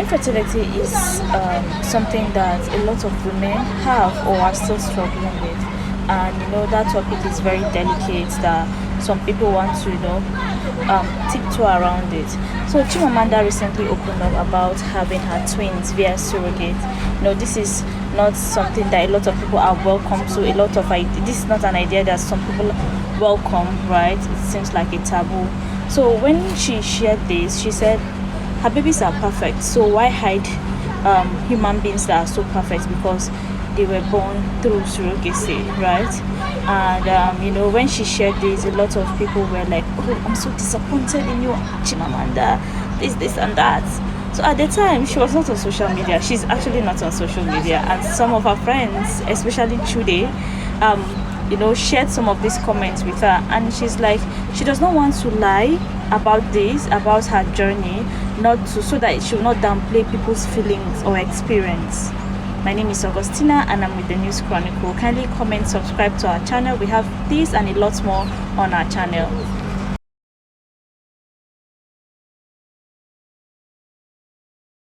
Infertility is something that a lot of women have or are still struggling with, and that topic is very delicate. That some people want to tiptoe around it. So Chimamanda recently opened up about having her twins via surrogate. This is not something that a lot of people are welcome to. This is not an idea that some people welcome, right? It seems like a taboo. So when she shared this, she said her babies are perfect, so why hide human beings that are so perfect, because they were born through surrogacy, right? And when she shared this, a lot of people were like, oh, I'm so disappointed in you, Chimamanda, this and that. So at the time, she was not on social media. She's actually not on social media, and some of her friends, especially Chude, shared some of these comments with her, and she's like, she does not want to lie about her journey, so that she will not downplay people's feelings or experience. My name is Augustina, and I'm with the News Chronicle. Kindly comment, subscribe to our channel. We have this and a lot more on our channel.